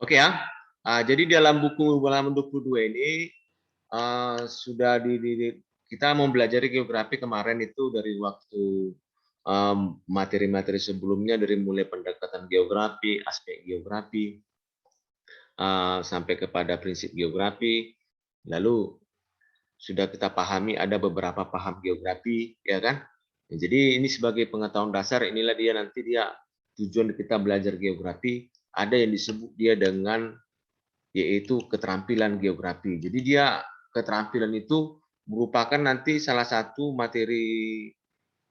Oke ya. Jadi dalam buku halaman 22 ini sudah kita mau belajar geografi kemarin itu dari waktu materi-materi sebelumnya, dari mulai pendekatan geografi, aspek geografi, sampai kepada prinsip geografi. Lalu sudah kita pahami ada beberapa paham geografi, ya kan? Jadi ini sebagai pengetahuan dasar, inilah dia nanti tujuan kita belajar geografi. Ada yang disebut dia dengan yaitu keterampilan geografi. Jadi dia keterampilan itu merupakan nanti salah satu materi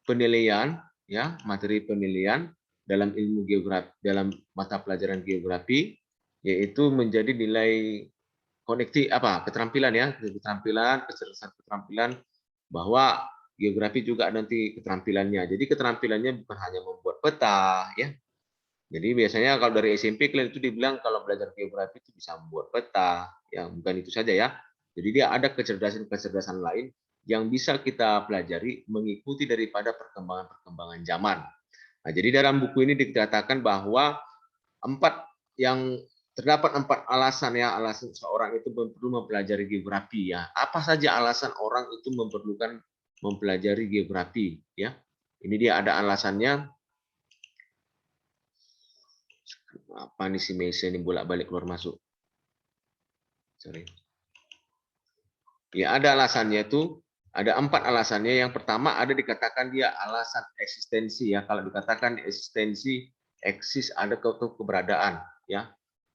penilaian, ya, materi penilaian dalam ilmu geografi, dalam mata pelajaran geografi, yaitu menjadi nilai keterampilan ya, keterampilan, kecerdasan keterampilan, bahwa geografi juga nanti keterampilannya. Jadi keterampilannya bukan hanya membuat peta, ya. Jadi biasanya kalau dari SMP kalian itu dibilang kalau belajar geografi itu bisa membuat peta, ya bukan itu saja ya. Jadi dia ada kecerdasan-kecerdasan lain yang bisa kita pelajari mengikuti daripada perkembangan-perkembangan zaman. Nah, jadi dalam buku ini dikatakan bahwa terdapat 4 alasan ya, alasan seorang itu perlu mempelajari geografi ya. Apa saja alasan orang itu memerlukan mempelajari geografi ya. Ini dia ada alasannya. Apa nih si Meisa ini bolak-balik keluar masuk. Sorry. Ya ada alasannya itu, ada 4 alasannya. Yang pertama ada dikatakan dia alasan eksistensi ya. Kalau dikatakan eksistensi, eksis ada keberadaan ya.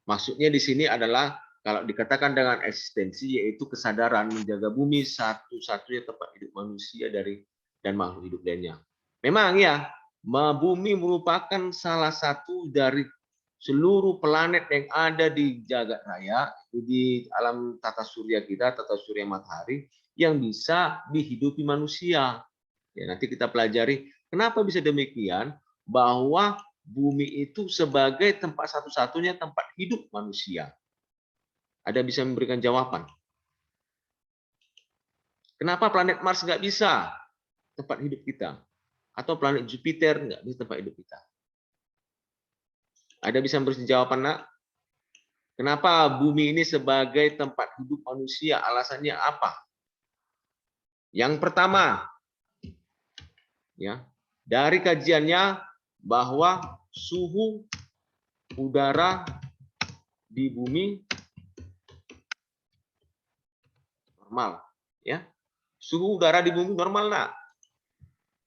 Maksudnya di sini adalah kalau dikatakan dengan eksistensi yaitu kesadaran menjaga bumi satu-satunya tempat hidup manusia dan makhluk hidup lainnya. Memang ya, bumi merupakan salah satu dari seluruh planet yang ada di jagat raya, di alam tata surya kita, tata surya matahari, yang bisa dihidupi manusia. Ya, nanti kita pelajari kenapa bisa demikian, bahwa bumi itu sebagai tempat satu-satunya tempat hidup manusia. Ada bisa memberikan jawaban? Kenapa planet Mars nggak bisa tempat hidup kita? Atau planet Jupiter nggak bisa tempat hidup kita? Ada bisa memberi jawaban, nak? Kenapa bumi ini sebagai tempat hidup manusia? Alasannya apa? Yang pertama, ya, dari kajiannya bahwa suhu udara di bumi normal, ya. Suhu udara di bumi normal, nak.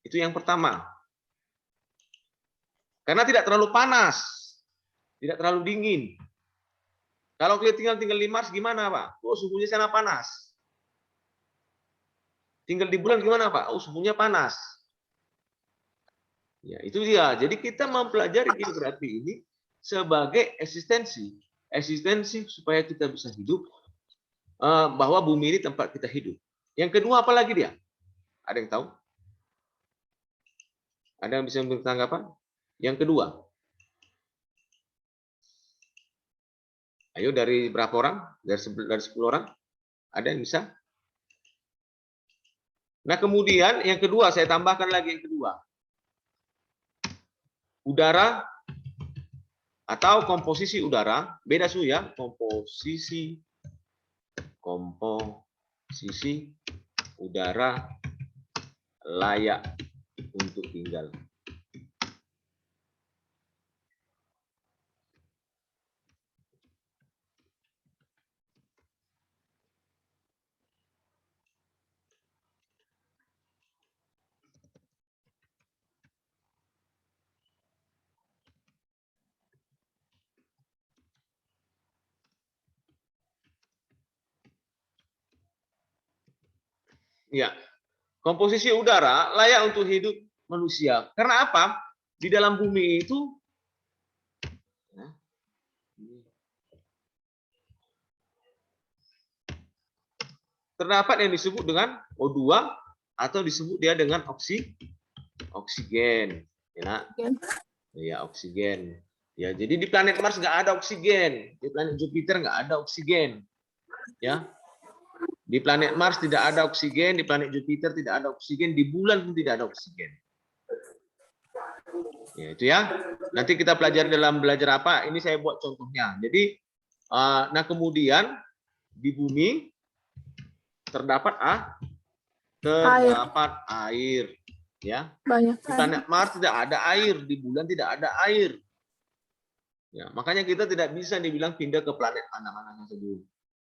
Itu yang pertama. Karena tidak terlalu panas, tidak terlalu dingin. Kalau kalian tinggal di Mars gimana, Pak? Oh, suhunya sana panas. Tinggal di bulan gimana, Pak? Oh, suhunya panas. Ya, itu dia. Jadi kita mempelajari geografi ini sebagai eksistensi. Eksistensi supaya kita bisa hidup, bahwa bumi ini tempat kita hidup. Yang kedua apa lagi dia? Ada yang tahu? Ada yang bisa memberi tanggapan? Yang kedua. Ayo dari berapa orang? Dari 10 orang? Ada yang bisa? Nah, kemudian yang kedua, saya tambahkan lagi yang kedua. Udara atau komposisi udara, beda suhu ya, komposisi udara layak untuk tinggal. Ya, komposisi udara layak untuk hidup manusia. Karena apa? Di dalam bumi itu terdapat yang disebut dengan O2 atau disebut dia dengan oksigen. Ya, ya, oksigen. Ya, jadi di planet Mars nggak ada oksigen, di planet Jupiter nggak ada oksigen. Ya, di planet Mars tidak ada oksigen, di planet Jupiter tidak ada oksigen, di bulan pun tidak ada oksigen. Ya, itu ya. Nanti kita pelajari dalam belajar apa, ini saya buat contohnya. Jadi Nah, kemudian di bumi terdapat air, ya. Banyak Di planet Mars tidak ada air, di bulan tidak ada air. Ya, makanya kita tidak bisa dibilang pindah ke planet mana-mana saja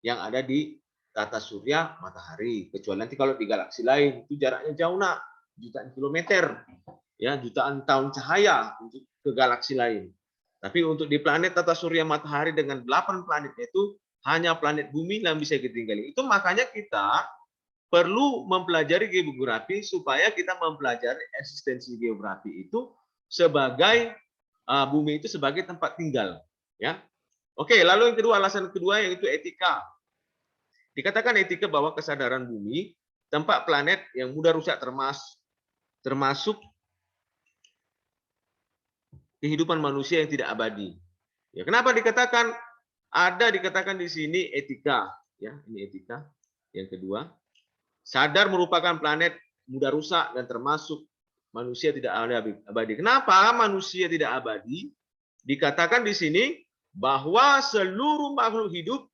yang ada di tata surya matahari, kecuali nanti kalau di galaksi lain itu jaraknya jauh, nak, jutaan kilometer, ya, jutaan tahun cahaya untuk ke galaksi lain. Tapi untuk di planet tata surya matahari dengan 8 planetnya itu hanya planet bumi yang bisa kita tinggali. Itu makanya kita perlu mempelajari geografi supaya kita mempelajari eksistensi geografi itu sebagai bumi itu sebagai tempat tinggal, ya. Oke, lalu yang kedua, alasan kedua yaitu etika. Dikatakan etika bahwa kesadaran bumi tempat planet yang mudah rusak termasuk kehidupan manusia yang tidak abadi. Ya, kenapa dikatakan dikatakan di sini etika, ya, ini etika. Yang kedua, sadar merupakan planet mudah rusak dan termasuk manusia tidak abadi. Kenapa manusia tidak abadi? Dikatakan di sini bahwa seluruh makhluk hidup,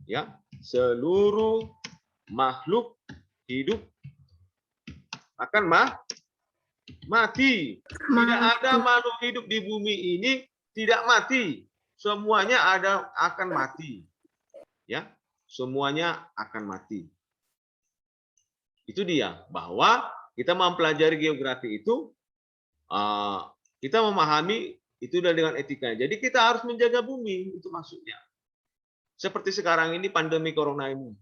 ya, seluruh makhluk hidup akan mati. Tidak ada makhluk hidup di bumi ini tidak mati. Semuanya akan mati. Ya, semuanya akan mati. Itu dia, bahwa kita mempelajari geografi itu kita memahami itu dengan etika. Jadi kita harus menjaga bumi, itu maksudnya. Seperti sekarang ini pandemi corona ini.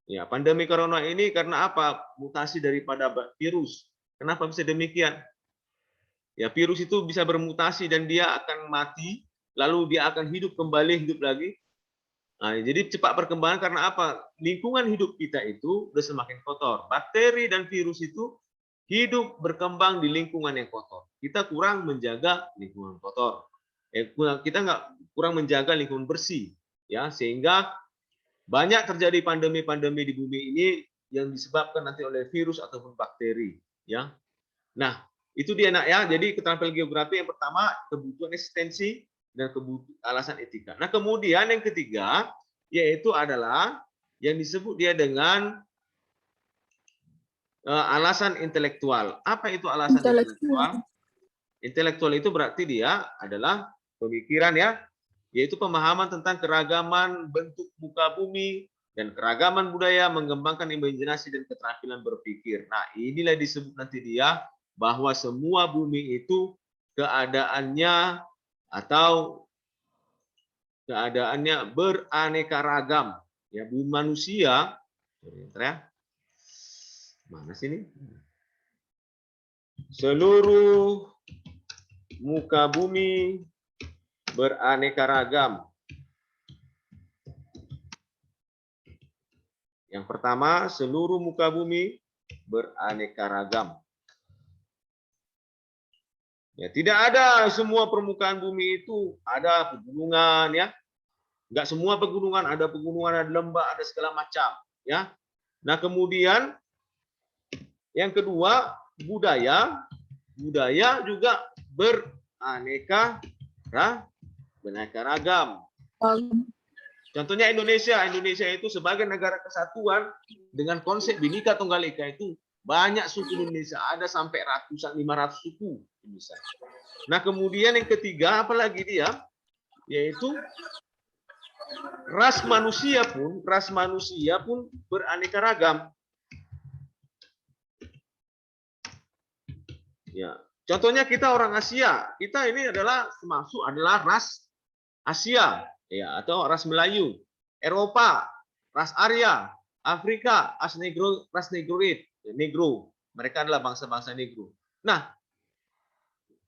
Ya, pandemi corona ini karena apa? Mutasi daripada virus. Kenapa bisa demikian? Ya, virus itu bisa bermutasi dan dia akan mati, lalu dia akan hidup kembali, hidup lagi. Nah, jadi cepat perkembangan karena apa? Lingkungan hidup kita itu sudah semakin kotor. Bakteri dan virus itu hidup berkembang di lingkungan yang kotor. Kita kurang menjaga lingkungan kotor. Kita kurang menjaga lingkungan bersih, ya, sehingga banyak terjadi pandemi-pandemi di bumi ini yang disebabkan nanti oleh virus ataupun bakteri, ya. Nah, itu dia, nak, ya. Jadi keterampilan geografi yang pertama kebutuhan eksistensi dan alasan etika. Nah, kemudian yang ketiga yaitu adalah yang disebut dia dengan alasan intelektual. Apa itu alasan intelektual? Intelektual itu berarti dia adalah pemikiran, ya, yaitu pemahaman tentang keragaman bentuk muka bumi dan keragaman budaya, mengembangkan imajinasi dan keterampilan berpikir. Nah, inilah disebut nanti dia bahwa semua bumi itu keadaannya beraneka ragam. Ya, bumi manusia, ya, mana sini? Seluruh muka bumi beraneka ragam. Yang pertama, seluruh muka bumi beraneka ragam. Ya, tidak ada semua permukaan bumi itu ada pegunungan, ya. Enggak semua pegunungan, ada lembah, ada segala macam, ya. Nah, kemudian yang kedua, budaya juga beraneka ragam. Contohnya Indonesia itu sebagai negara kesatuan dengan konsep Bhinneka Tunggal Ika itu banyak suku Indonesia, ada sampai 500 suku Indonesia. Nah, kemudian yang ketiga apalagi dia, yaitu ras manusia pun beraneka ragam. Ya, contohnya kita orang Asia, kita ini adalah ras Asia, ya, atau ras Melayu. Eropa, ras Arya. Afrika, ras Negroid, Negro. Mereka adalah bangsa-bangsa Negro. Nah,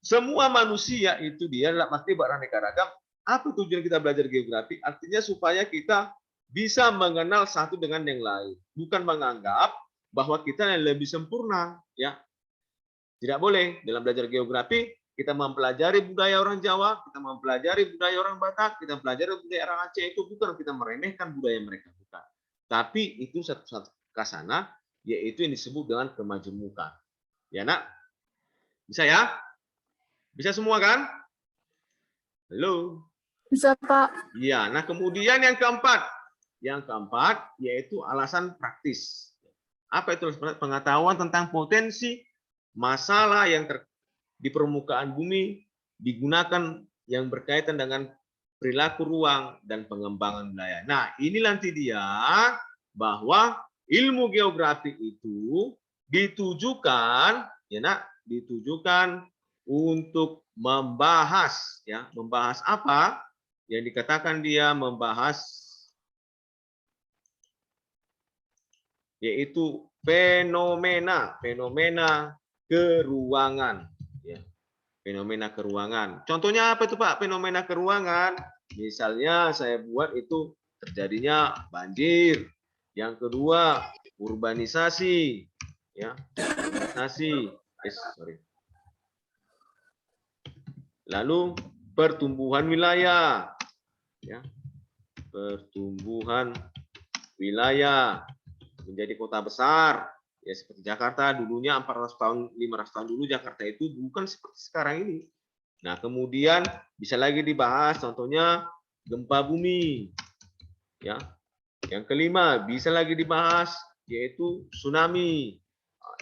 semua manusia itu dia adalah pasti beraneka ragam. Apa tujuan kita belajar geografi? Artinya supaya kita bisa mengenal satu dengan yang lain, bukan menganggap bahwa kita yang lebih sempurna, ya. Tidak boleh. Dalam belajar geografi, kita mempelajari budaya orang Jawa, kita mempelajari budaya orang Batak, kita mempelajari budaya orang Aceh, itu bukan kita meremehkan budaya mereka, bukan. Tapi itu satu-satu ke sana, yaitu yang disebut dengan kemajemukan. Ya, nak? Bisa, ya? Bisa semua, kan? Halo? Bisa, Pak. Iya, nah kemudian yang keempat yaitu alasan praktis. Apa itu pengetahuan tentang potensi masalah yang di permukaan bumi digunakan yang berkaitan dengan perilaku ruang dan pengembangan wilayah. Nah, ini nanti dia bahwa ilmu geografi itu ditujukan ya nak, ditujukan untuk membahas ya, membahas apa? Yang dikatakan dia membahas yaitu fenomena keruangan ya, fenomena keruangan. Contohnya apa itu Pak? Fenomena keruangan misalnya saya buat itu terjadinya banjir, yang kedua urbanisasi ya, urbanisasi lalu pertumbuhan wilayah ya, pertumbuhan wilayah menjadi kota besar ya, seperti Jakarta dulunya 400 tahun 500 tahun dulu Jakarta itu bukan seperti sekarang ini. Nah kemudian bisa lagi dibahas contohnya gempa bumi ya. Yang kelima bisa lagi dibahas yaitu tsunami.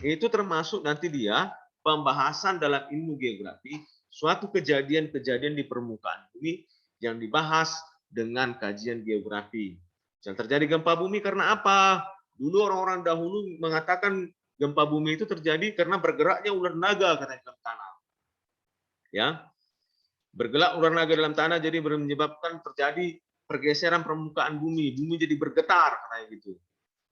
Itu termasuk nanti dia pembahasan dalam ilmu geografi suatu kejadian-kejadian di permukaan bumi yang dibahas dengan kajian geografi. Yang terjadi gempa bumi karena apa? Dulu orang-orang dahulu mengatakan gempa bumi itu terjadi karena bergeraknya ular naga katanya dalam tanah. Ya. Bergerak ular naga dalam tanah jadi menyebabkan terjadi pergeseran permukaan bumi. Bumi jadi bergetar katanya gitu.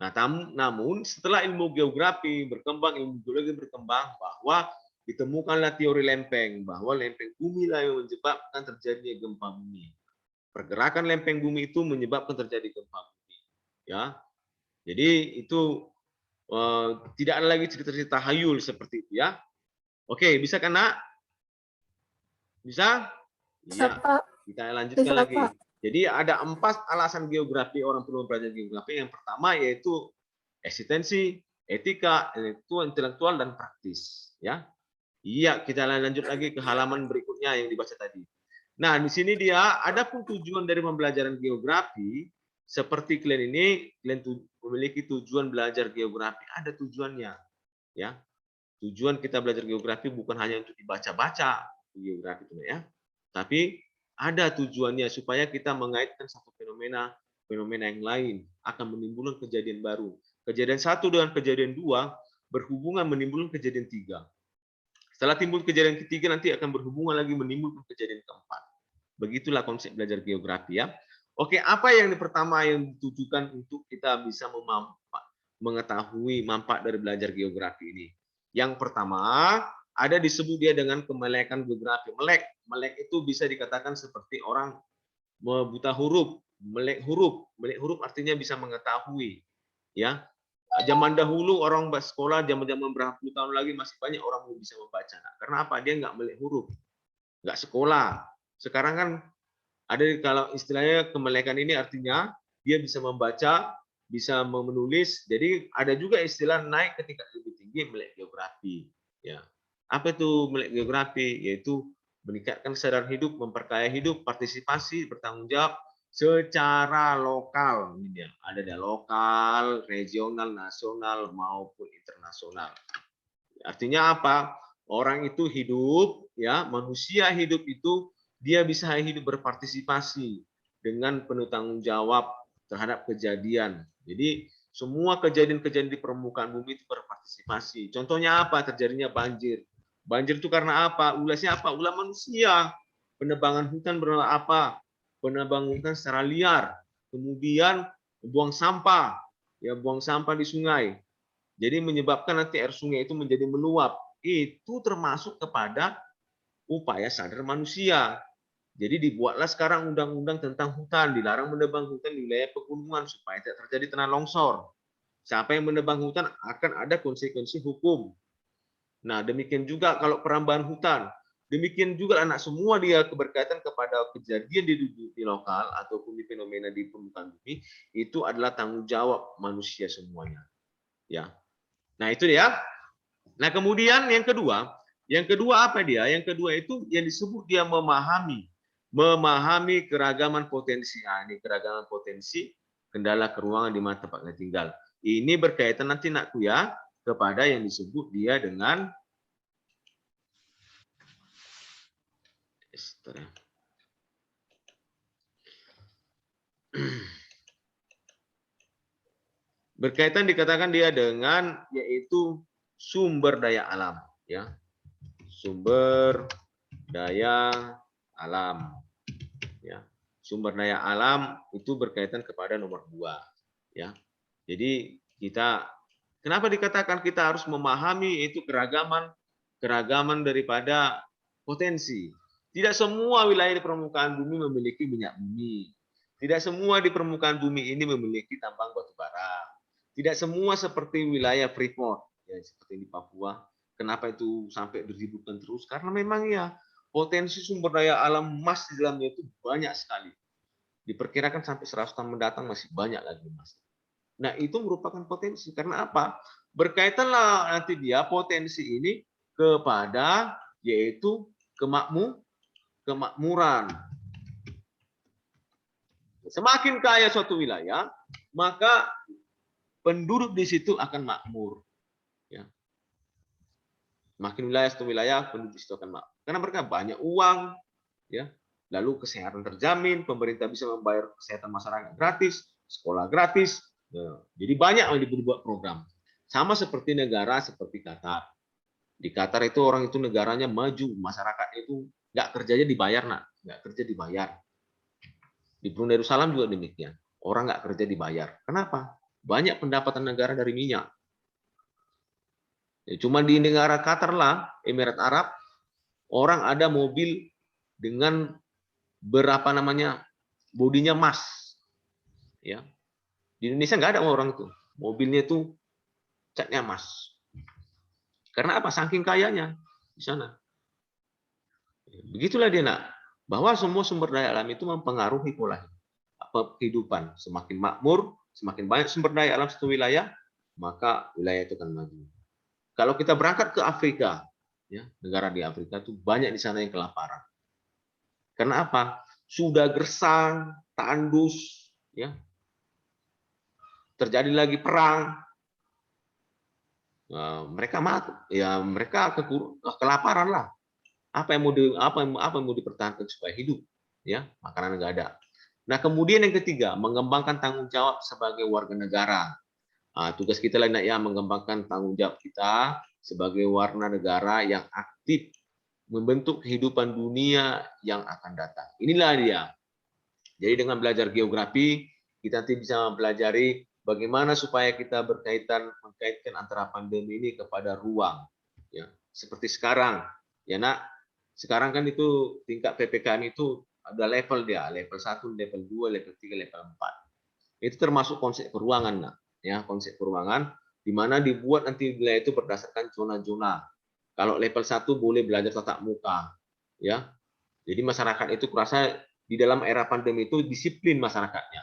Nah, namun setelah ilmu geografi berkembang, ilmu geologi berkembang, bahwa ditemukanlah teori lempeng, bahwa lempeng bumi lah yang menyebabkan terjadinya gempa bumi. Pergerakan lempeng bumi itu menyebabkan terjadi gempa bumi. Ya, jadi itu tidak ada lagi cerita-cerita hayul seperti itu ya. Oke, bisa kan nak? Bisa? Iya. Kita lanjutkan lagi. Pak. Jadi ada 4 alasan geografi orang perlu belajar geografi. Yang pertama yaitu eksistensi, etika, intelektual dan praktis. Ya, iya kita lanjut lagi ke halaman berikutnya yang dibaca tadi. Nah di sini dia ada pun tujuan dari pembelajaran geografi. Seperti kalian ini, kalian memiliki tujuan belajar geografi. Ada tujuannya. Ya, tujuan kita belajar geografi bukan hanya untuk dibaca-baca geografi itu ya, tapi ada tujuannya supaya kita mengaitkan satu fenomena yang lain akan menimbulkan kejadian baru. Kejadian 1 dengan kejadian 2 berhubungan menimbulkan kejadian 3. Setelah timbul kejadian ketiga nanti akan berhubungan lagi menimbulkan kejadian keempat. Begitulah konsep belajar geografi ya. Oke, apa yang pertama yang ditujukan untuk kita bisa mengetahui manfaat dari belajar geografi ini? Yang pertama, ada disebut dia dengan kemelekan geografi. Melek itu bisa dikatakan seperti orang buta huruf, melek huruf. Melek huruf artinya bisa mengetahui. Ya, zaman dahulu orang sekolah zaman-zaman berapa puluh tahun lagi masih banyak orang yang bisa membaca. Karena apa? Dia nggak melek huruf, nggak sekolah. Sekarang kan ada kalau istilahnya kemelekan ini artinya dia bisa membaca, bisa menulis. Jadi ada juga istilah naik ketika lebih tinggi melek geografi. Ya, apa itu melek geografi? Yaitu meningkatkan kesadaran hidup, memperkaya hidup, partisipasi, bertanggung jawab secara lokal. Ini dia. Ada di lokal, regional, nasional maupun internasional. Artinya apa? Orang itu hidup, ya manusia hidup itu dia bisa hidup berpartisipasi dengan penuh tanggung jawab terhadap kejadian. Jadi semua kejadian-kejadian di permukaan bumi itu berpartisipasi. Contohnya apa? Terjadinya banjir. Banjir itu karena apa? Ulasnya apa? Ulah manusia. Penebangan hutan bernama apa? Penebangan hutan secara liar. Kemudian buang sampah, ya buang sampah di sungai. Jadi menyebabkan nanti air sungai itu menjadi meluap. Itu termasuk kepada upaya sadar manusia. Jadi dibuatlah sekarang undang-undang tentang hutan, dilarang menebang hutan di wilayah pegunungan supaya tidak terjadi tanah longsor. Siapa yang menebang hutan akan ada konsekuensi hukum. Nah, demikian juga kalau perambahan hutan. Demikian juga anak semua dia berkaitan kepada kejadian di lokal ataupun di fenomena di permukaan bumi itu adalah tanggung jawab manusia semuanya. Ya. Nah, itu dia. Nah, kemudian yang kedua apa dia? Yang kedua itu yang disebut dia memahami. memahami keragaman potensi. Nah, ini keragaman potensi kendala keuangan di mana tempatnya tinggal. Ini berkaitan nanti nakku ya kepada yang disebut dia dengan berkaitan dikatakan dia dengan yaitu sumber daya alam ya. Sumber daya alam ya. Sumber daya alam itu berkaitan kepada nomor 2 ya. Jadi kita kenapa dikatakan kita harus memahami itu keragaman daripada potensi. Tidak semua wilayah di permukaan bumi memiliki minyak bumi. Tidak semua di permukaan bumi ini memiliki tambang batu bara. Tidak semua seperti wilayah Freeport, ya, seperti di Papua. Kenapa itu sampai diributkan terus? Karena memang ya potensi sumber daya alam emas di dalamnya itu banyak sekali. Diperkirakan sampai 100 tahun mendatang masih banyak lagi emas. Nah itu merupakan potensi. Karena apa? Berkaitanlah nanti dia potensi ini kepada yaitu kemakmuran. Semakin kaya suatu wilayah, maka penduduk di situ akan makmur. Ya. Makin wilayah satu wilayah, penduduk di situ akan makmur. Karena mereka banyak uang, ya. Lalu kesehatan terjamin, pemerintah bisa membayar kesehatan masyarakat gratis, sekolah gratis. Ya. Jadi banyak yang dibuat program. Sama seperti negara seperti Qatar. Di Qatar itu orang itu negaranya maju, masyarakat itu nggak kerjanya dibayar, nggak kerja dibayar. Di Brunei Darussalam juga demikian. Orang nggak kerja dibayar. Kenapa? Banyak pendapatan negara dari minyak. Ya, cuma di negara Qatar lah, Emirat Arab, orang ada mobil dengan berapa namanya bodinya emas. Ya, di Indonesia nggak ada orang itu. Mobilnya itu catnya emas. Karena apa? Saking kayanya di sana. Begitulah dia nak. Bahwa semua sumber daya alam itu mempengaruhi pola kehidupan. Semakin makmur, semakin banyak sumber daya alam satu wilayah, maka wilayah itu akan maju. Kalau kita berangkat ke Afrika, ya, negara di Afrika itu banyak di sana yang kelaparan. Karena apa? Sudah gersang, tandus, ya, terjadi lagi perang, mereka mati, ya mereka kelaparan lah. Apa yang mau dipertahankan supaya hidup, ya, makanan nggak ada. Nah kemudian yang ketiga, mengembangkan tanggung jawab sebagai warga negara. Tugas kita lain ya mengembangkan tanggung jawab kita sebagai warga negara yang aktif membentuk kehidupan dunia yang akan datang. Inilah dia. Jadi dengan belajar geografi kita nanti bisa mempelajari bagaimana supaya kita mengkaitkan antara pandemi ini kepada ruang. Ya, seperti sekarang, ya nak. Sekarang kan itu tingkat PPKM itu ada level dia, level 1, level 2, level 3, level 4. Itu termasuk konsep peruangan, nak. Ya, konsep peruangan di mana dibuat nanti wilayah itu berdasarkan zona-zona. Kalau level 1 boleh belajar tatap muka, ya. Jadi masyarakat itu kurasa di dalam era pandemi itu disiplin masyarakatnya.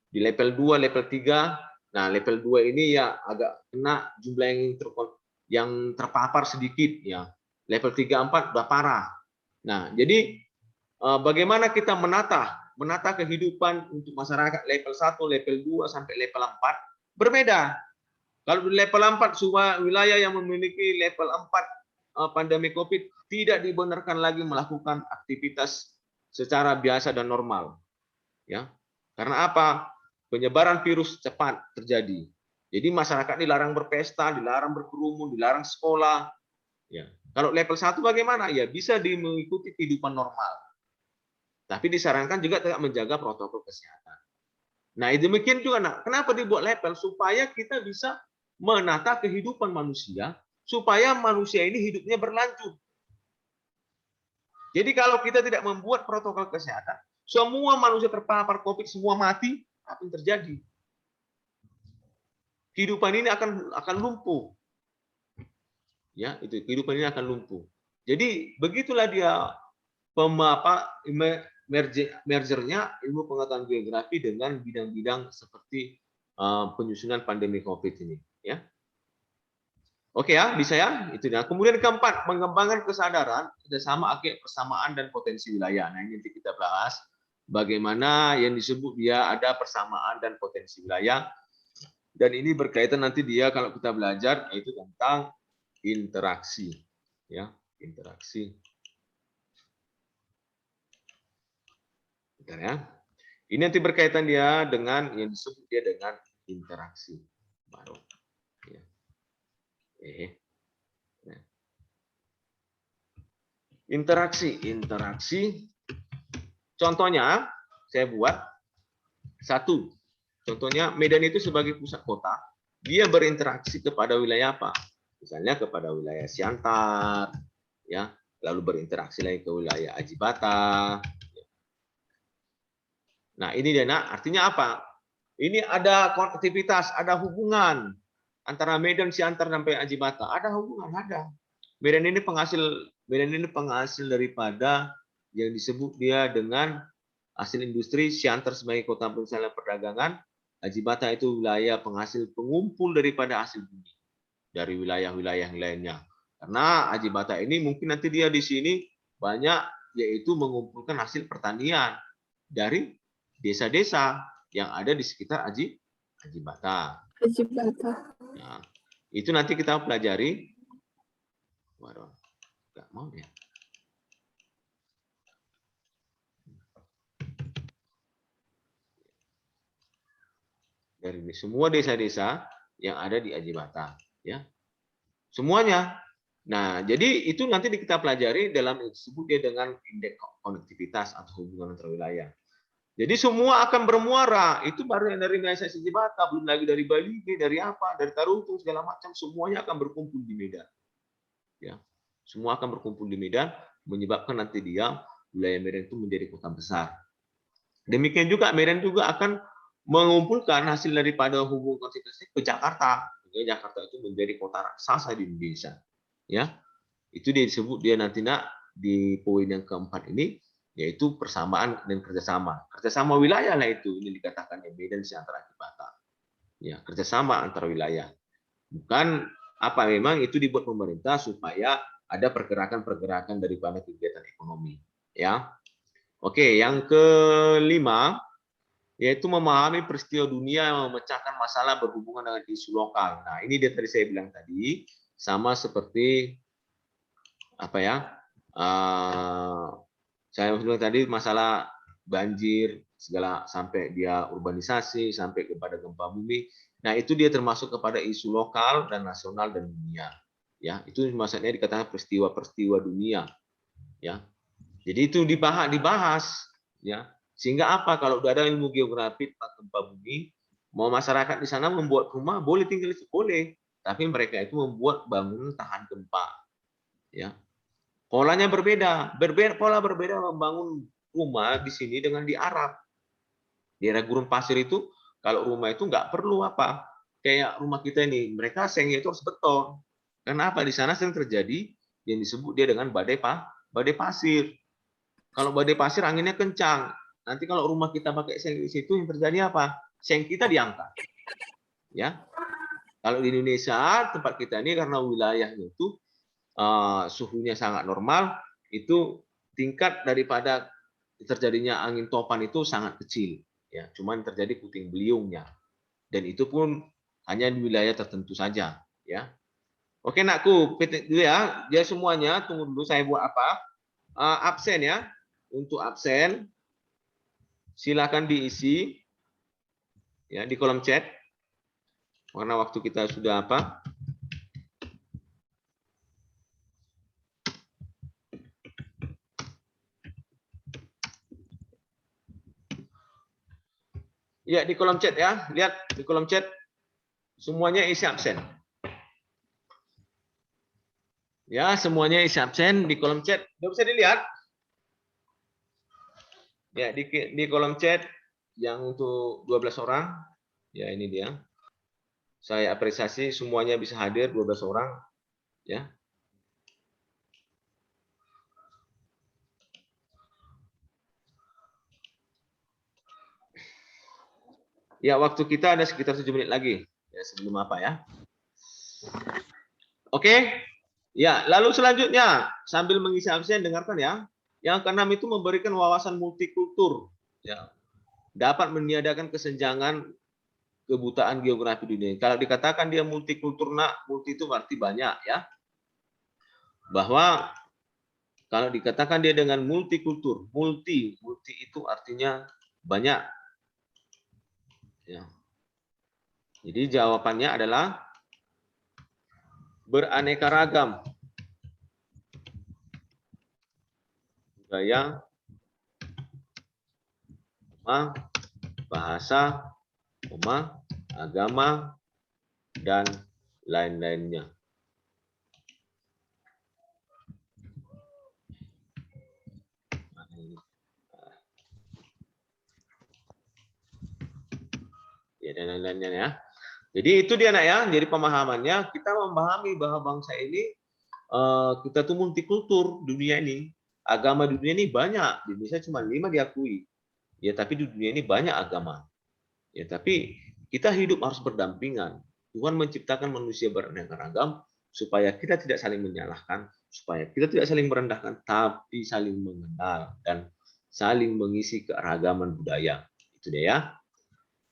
Di level 2, level 3, nah level 2 ini ya agak kena jumlah yang terpapar sedikit ya. Level 3, 4 udah parah. Nah, jadi bagaimana kita menata kehidupan untuk masyarakat level 1, level 2 sampai level 4 berbeda. Kalau di level 4 semua wilayah yang memiliki level 4 pandemi Covid tidak dibenarkan lagi melakukan aktivitas secara biasa dan normal. Ya. Karena apa? Penyebaran virus cepat terjadi. Jadi masyarakat dilarang berpesta, dilarang berkerumun, dilarang sekolah. Ya. Kalau level 1 bagaimana? Ya bisa mengikuti kehidupan normal. Tapi disarankan juga tetap menjaga protokol kesehatan. Nah, demikian juga, nak. Kenapa dibuat level? Supaya kita bisa menata kehidupan manusia, supaya manusia ini hidupnya berlanjut. Jadi kalau kita tidak membuat protokol kesehatan, semua manusia terpapar COVID, semua mati, apa yang terjadi? Kehidupan ini akan lumpuh. Ya, itu kehidupan ini akan lumpuh. Jadi begitulah dia mergernya ilmu pengetahuan geografi dengan bidang-bidang seperti penyusunan pandemi COVID ini. Ya. Oke ya, bisa ya, itu ya. Kemudian keempat, mengembangkan kesadaran, kerjasama, persamaan dan potensi wilayah. Nah ini nanti kita bahas bagaimana yang disebut dia ada persamaan dan potensi wilayah. Dan ini berkaitan nanti dia kalau kita belajar yaitu tentang interaksi, ya, interaksi. Bentar ya. Ini nanti berkaitan dia dengan yang disebut dia dengan interaksi. Baru. Ya. Nah. Interaksi. Contohnya saya buat satu. Contohnya Medan itu sebagai pusat kota, dia berinteraksi kepada wilayah apa? Misalnya kepada wilayah Siantar, ya, lalu berinteraksi lagi ke wilayah Ajibata. Nah ini dia, artinya apa? Ini ada konektivitas, ada hubungan antara Medan, Siantar sampai Ajibata. Ada hubungan, ada. Medan ini penghasil daripada yang disebut dia dengan hasil industri, Siantar sebagai kota pusat perdagangan, Ajibata itu wilayah penghasil pengumpul daripada hasil bumi dari wilayah-wilayah lainnya. Karena Ajibata ini mungkin nanti dia di sini banyak yaitu mengumpulkan hasil pertanian dari desa-desa yang ada di sekitar Ajibata. Nah, itu nanti kita pelajari. Waduh, nggak mau ya. Dari semua desa-desa yang ada di Ajibata, ya, semuanya. Nah, jadi itu nanti kita pelajari dalam disebut dia dengan indeks konektivitas atau hubungan antar wilayah. Jadi semua akan bermuara, itu baru yang dari wilayah Ajibata, belum lagi dari Bali, dari apa, dari Tarutung segala macam, semuanya akan berkumpul di Medan. Ya, semua akan berkumpul di Medan, menyebabkan nanti dia wilayah Medan itu menjadi kota besar. Demikian juga Medan juga akan mengumpulkan hasil daripada hubungan konstitusi ke Jakarta. Sehingga Jakarta itu menjadi kota raksasa di Indonesia. Ya, itu disebut dia nanti di poin yang keempat ini, yaitu persamaan dan kerjasama. Kerjasama wilayah lah itu, ini dikatakan yang Medan antara Ajibata. Ya, kerjasama antar wilayah. Bukan apa memang itu dibuat pemerintah supaya ada pergerakan-pergerakan daripada kegiatan ekonomi. Ya, oke, yang kelima yaitu memahami peristiwa dunia yang memecahkan masalah berhubungan dengan isu lokal. Nah, ini dia tadi saya bilang tadi, sama seperti apa ya? Saya bilang tadi masalah banjir segala sampai dia urbanisasi sampai kepada gempa bumi. Nah, itu dia termasuk kepada isu lokal dan nasional dan dunia. Ya, itu maksudnya dikatakan peristiwa-peristiwa dunia. Ya. Jadi itu dibahas ya. Sehingga apa? Kalau udah ada ilmu geografi tentang gempa bumi, mau masyarakat di sana membuat rumah boleh tinggal itu boleh, tapi mereka itu membuat bangunan tahan gempa. Ya, polanya berbeda, pola berbeda membangun rumah di sini dengan di Arab. Di daerah gurun pasir itu, kalau rumah itu nggak perlu apa, kayak rumah kita ini, mereka sengnya itu harus beton. Kenapa? Di sana sering terjadi yang disebut dia dengan badai pasir. Kalau badai pasir anginnya kencang. Nanti kalau rumah kita pakai seng di situ yang terjadi apa? Seng kita diangkat. Ya. Kalau di Indonesia tempat kita ini karena wilayahnya itu suhunya sangat normal, itu tingkat daripada terjadinya angin topan itu sangat kecil. Ya, cuman terjadi puting beliungnya. Dan itu pun hanya di wilayah tertentu saja. Ya. Oke nakku, dulu ya. Dia semuanya tunggu dulu saya buat apa? Absen ya. Untuk absen silakan diisi ya di kolom chat. Karena waktu kita sudah apa? Ya di kolom chat ya. Lihat di kolom chat semuanya isi absen. Ya, semuanya isi absen di kolom chat. Udah bisa dilihat? Ya, di kolom chat yang untuk 12 orang. Ya, ini dia. Saya apresiasi semuanya bisa hadir 12 orang. Ya. Ya, waktu kita ada sekitar 7 menit lagi. Ya, sebelum apa ya? Oke. Ya, lalu selanjutnya sambil mengisi absen dengarkan ya. Yang keenam itu memberikan wawasan multikultur. Ya. Dapat meniadakan kesenjangan kebutaan geografi dunia. Kalau dikatakan dia multikultur, nak, multi itu berarti banyak ya. Bahwa kalau dikatakan dia dengan multikultur, multi itu artinya banyak. Ya. Jadi jawabannya adalah beraneka ragam budaya, bahasa, agama, dan lain-lainnya. Ya, dan lain-lainnya ya. Jadi itu dia nak ya. Jadi pemahamannya kita memahami bahwa bangsa ini kita tuh multikultur dunia ini. Agama di dunia ini banyak. Di Indonesia cuma 5 diakui. Ya, tapi di dunia ini banyak agama. Ya, tapi kita hidup harus berdampingan. Tuhan menciptakan manusia beraneka ragam supaya kita tidak saling menyalahkan, supaya kita tidak saling merendahkan, tapi saling mengenal dan saling mengisi keragaman budaya. Itu dia ya.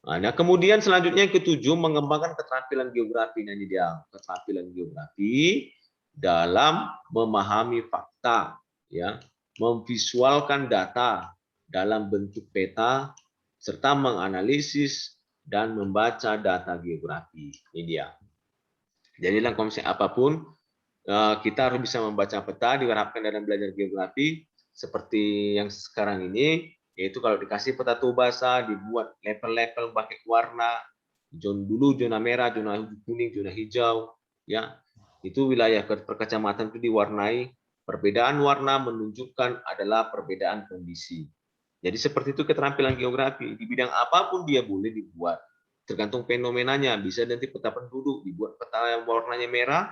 Nah, kemudian selanjutnya yang ketujuh, mengembangkan keterampilan geografi. Nah, ini dia keterampilan geografi dalam memahami fakta, ya, memvisualkan data dalam bentuk peta, serta menganalisis dan membaca data geografi. Ini dia. Jadi dalam konsep apapun, kita harus bisa membaca peta, diharapkan dalam belajar geografi, seperti yang sekarang ini, yaitu kalau dikasih peta Tobasa, dibuat level-level pakai warna, dulu zona merah, zona kuning, zona hijau, ya, itu wilayah perkecamatan itu diwarnai, perbedaan warna menunjukkan adalah perbedaan kondisi. Jadi seperti itu keterampilan geografi, di bidang apapun dia boleh dibuat, tergantung fenomenanya, bisa nanti peta penduduk, dibuat peta yang warnanya merah,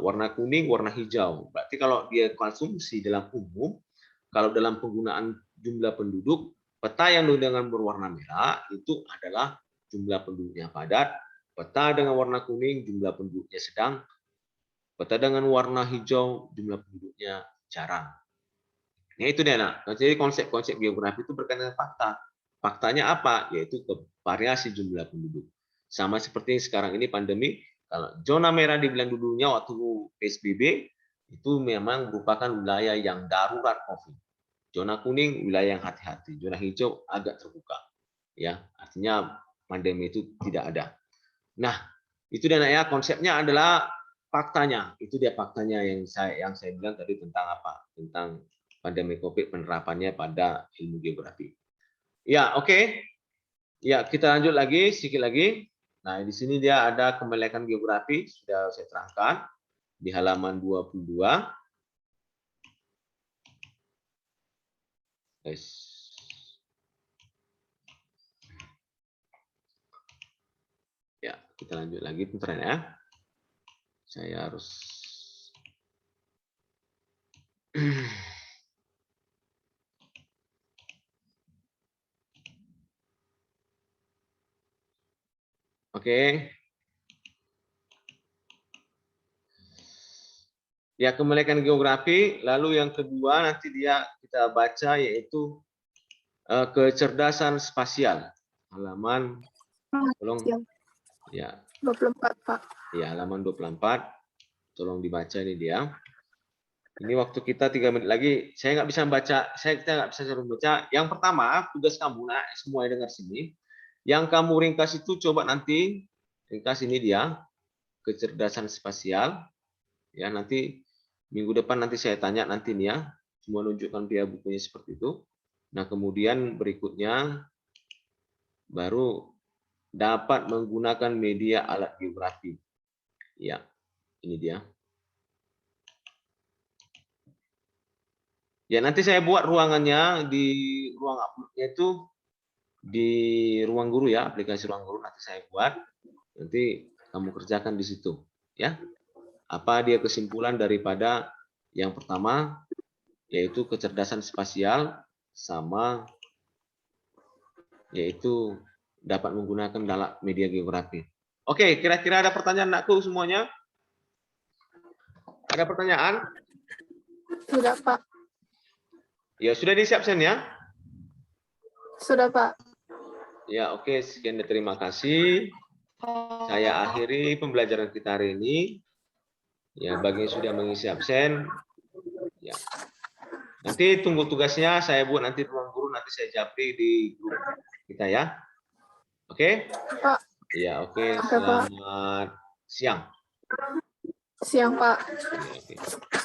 warna kuning, warna hijau. Berarti kalau dia konsumsi dalam umum, kalau dalam penggunaan jumlah penduduk, peta yang dengan berwarna merah itu adalah jumlah penduduknya padat, peta dengan warna kuning jumlah penduduknya sedang, peta dengan warna hijau jumlah penduduknya jarang. Nah, itu dia, nak. Jadi konsep-konsep geografi itu berkaitan dengan fakta. Faktanya apa? Yaitu variasi jumlah penduduk. Sama seperti sekarang ini pandemi, kalau zona merah dibilang dulunya waktu PSBB, itu memang merupakan wilayah yang darurat COVID. Zona kuning wilayah yang hati-hati, zona hijau agak terbuka. Ya, artinya pandemi itu tidak ada. Nah, itu dan ya konsepnya adalah faktanya. Itu dia faktanya yang saya bilang tadi tentang apa? Tentang pandemi COVID, penerapannya pada ilmu geografi. Ya, oke. Ya, kita lanjut lagi sedikit lagi. Nah, di sini dia ada kemelekan geografi, sudah saya terangkan di halaman 22. Ya, kita lanjut lagi bentar ya. Saya harus Oke. Ya, kemelekan geografi. Lalu yang kedua nanti kita baca yaitu kecerdasan spasial. Halaman tolong ya. 24, Pak. Ya, halaman 24. Tolong dibaca ini dia. Ini waktu kita 3 menit lagi. Saya nggak bisa baca, kita nggak bisa suruh baca. Yang pertama, tugas kamu, nah, semua yang dengar sini. Yang kamu ringkas itu coba nanti ringkas ini dia, kecerdasan spasial. Ya, nanti minggu depan nanti saya tanya nanti nih ya, semua nunjukkan dia bukunya seperti itu. Nah, kemudian berikutnya baru dapat menggunakan media alat geografi. Ya, ini dia. Ya, nanti saya buat ruangannya di ruang uploadnya itu di ruang guru ya, aplikasi ruang guru nanti saya buat. Nanti kamu kerjakan di situ, ya. Apa dia kesimpulan daripada yang pertama yaitu kecerdasan spasial sama yaitu dapat menggunakan dalam media geografi. Oke, kira-kira ada pertanyaan anakku semuanya? Ada pertanyaan? Sudah, Pak. Ya, sudah diisi absen ya? Sudah, Pak. Ya, oke. Sekian dan terima kasih. Saya akhiri pembelajaran kita hari ini. Ya, bagi yang sudah mengisi absen, ya. Nanti tunggu tugasnya saya buat nanti ruang guru, nanti saya japri di grup kita ya. Oke? Pak. Ya, oke. Oke, Pak. Selamat siang. Siang, Pak. Ya, oke.